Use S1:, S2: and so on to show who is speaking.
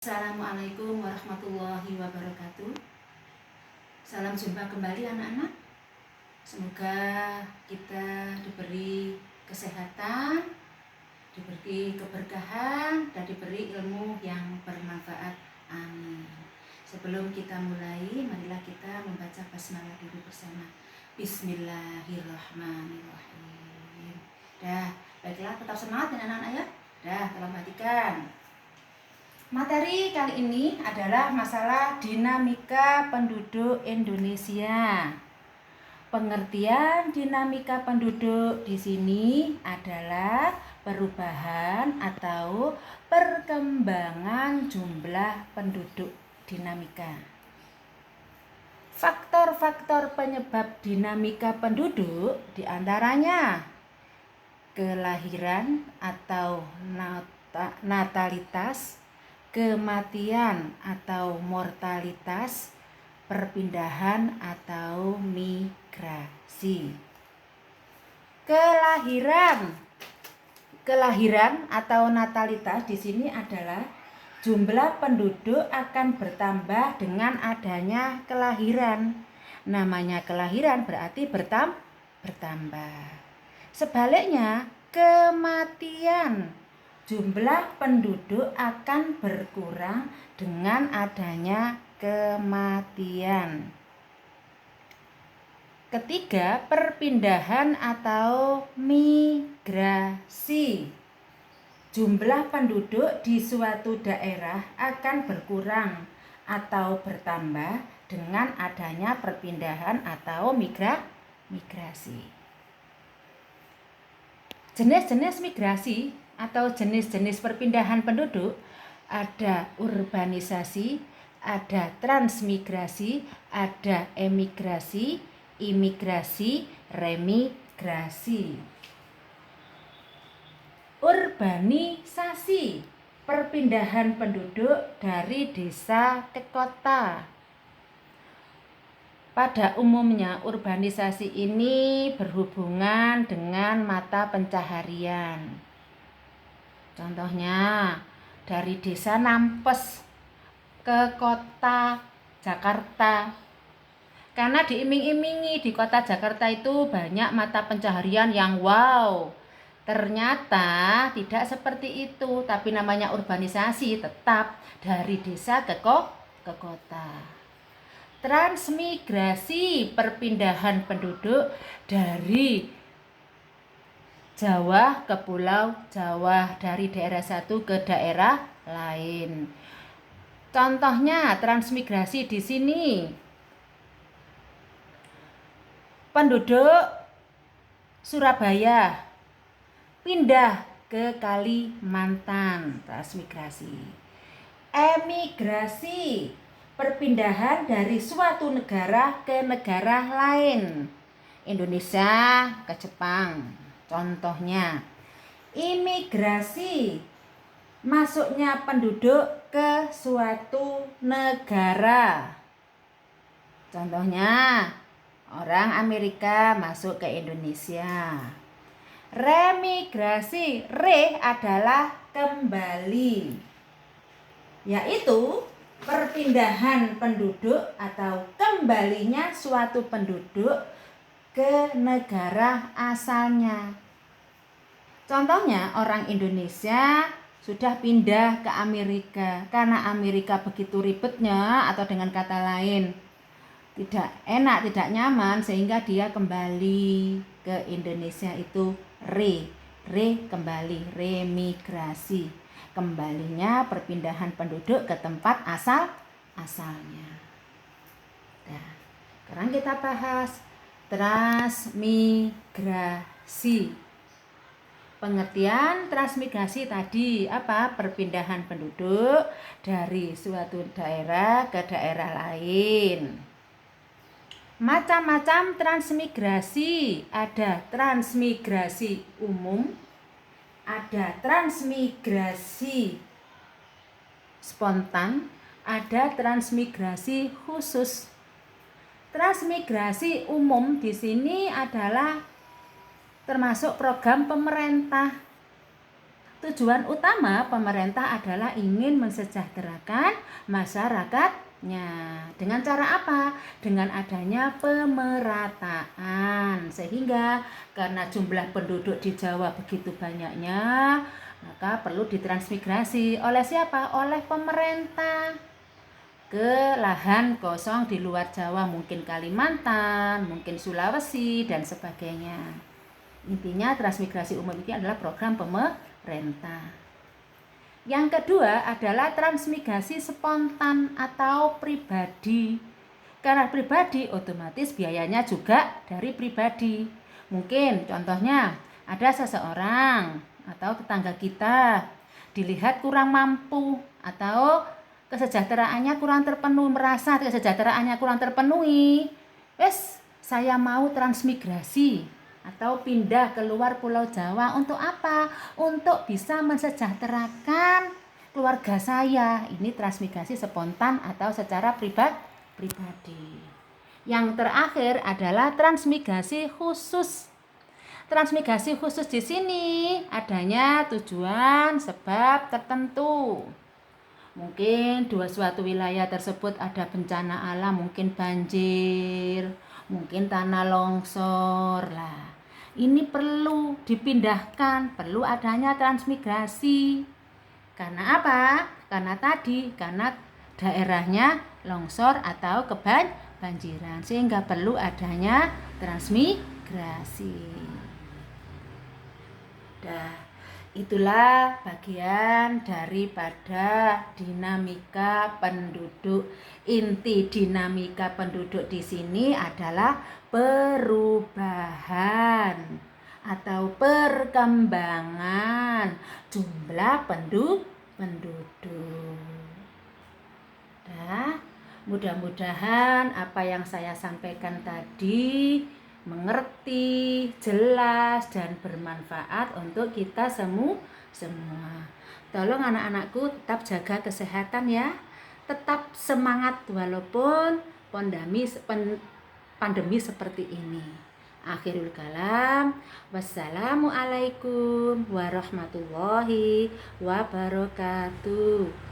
S1: Assalamualaikum warahmatullahi wabarakatuh. Salam jumpa kembali anak-anak. Semoga kita diberi kesehatan, diberi keberkahan, dan diberi ilmu yang bermanfaat. Amin. Sebelum kita mulai, marilah kita membaca basmalah dulu bersama. Bismillahirrahmanirrahim. Baiklah, tetap semangat ya anak-anak ya. Tolong perhatikan. Materi kali ini adalah masalah dinamika penduduk Indonesia. Pengertian dinamika penduduk di sini adalah perubahan atau perkembangan jumlah penduduk dinamika. Faktor-faktor penyebab dinamika penduduk diantaranya kelahiran atau natalitas, kematian atau mortalitas, perpindahan atau migrasi. Kelahiran atau natalitas di sini adalah jumlah penduduk akan bertambah dengan adanya kelahiran. Namanya kelahiran berarti bertambah. Sebaliknya, kematian, jumlah penduduk akan berkurang dengan adanya kematian. Ketiga, perpindahan atau migrasi. Jumlah penduduk di suatu daerah akan berkurang atau bertambah dengan adanya perpindahan atau migrasi. Jenis-jenis migrasi atau jenis-jenis perpindahan penduduk ada urbanisasi, ada transmigrasi, ada emigrasi, imigrasi, remigrasi. Urbanisasi, perpindahan penduduk dari desa ke kota. Pada umumnya urbanisasi ini berhubungan dengan mata pencaharian. Contohnya dari desa Nampes ke kota Jakarta. Karena diiming-imingi di kota Jakarta itu banyak mata pencaharian yang wow. Ternyata tidak seperti itu, tapi namanya urbanisasi, tetap dari desa ke kota. Transmigrasi, perpindahan penduduk dari Jawa ke Pulau Jawa, dari daerah satu ke daerah lain. Contohnya transmigrasi di sini. Penduduk Surabaya pindah ke Kalimantan, transmigrasi. Emigrasi, perpindahan dari suatu negara ke negara lain. Indonesia ke Jepang, contohnya. Imigrasi, masuknya penduduk ke suatu negara. Contohnya, orang Amerika masuk ke Indonesia. Remigrasi, adalah kembali, yaitu perpindahan penduduk atau kembalinya suatu penduduk ke negara asalnya. Contohnya orang Indonesia sudah pindah ke Amerika karena Amerika begitu ribetnya, atau dengan kata lain tidak enak, tidak nyaman, sehingga dia kembali ke Indonesia, itu kembali, remigrasi. Kembalinya perpindahan penduduk ke tempat asalnya. Sekarang kita bahas transmigrasi. Pengertian transmigrasi tadi apa? Perpindahan penduduk dari suatu daerah ke daerah lain. Macam-macam transmigrasi, ada transmigrasi umum, ada transmigrasi spontan, ada transmigrasi khusus. Transmigrasi umum di sini adalah termasuk program pemerintah. Tujuan utama pemerintah adalah ingin mensejahterakan masyarakatnya. Dengan cara apa? Dengan adanya pemerataan. Sehingga karena jumlah penduduk di Jawa begitu banyaknya, maka perlu ditransmigrasi. Oleh siapa? Oleh pemerintah ke lahan kosong di luar Jawa, mungkin Kalimantan, mungkin Sulawesi, dan sebagainya. Intinya transmigrasi umum ini adalah program pemerintah. Yang kedua adalah transmigrasi spontan atau pribadi. Karena pribadi otomatis biayanya juga dari pribadi. Mungkin contohnya ada seseorang atau tetangga kita dilihat kurang mampu atau kesejahteraannya kurang terpenuhi, merasa kesejahteraannya kurang terpenuhi. Saya mau transmigrasi atau pindah keluar Pulau Jawa. Untuk apa? Untuk bisa mensejahterakan keluarga saya. Ini transmigrasi spontan atau secara pribadi. Yang terakhir adalah transmigrasi khusus. Transmigrasi khusus di sini adanya tujuan sebab tertentu. Mungkin di suatu wilayah tersebut ada bencana alam, mungkin banjir, mungkin tanah longsor lah. Ini perlu dipindahkan, perlu adanya transmigrasi. Karena apa? Karena daerahnya longsor atau kebanjiran, sehingga perlu adanya transmigrasi. Itulah bagian daripada dinamika penduduk. Inti dinamika penduduk di sini adalah perubahan atau perkembangan jumlah penduduk. Mudah-mudahan apa yang saya sampaikan tadi mengerti, jelas, dan bermanfaat untuk kita semua. Tolong anak-anakku tetap jaga kesehatan ya. Tetap semangat walaupun pandemi seperti ini. Akhirul kalam. Wassalamualaikum warahmatullahi wabarakatuh.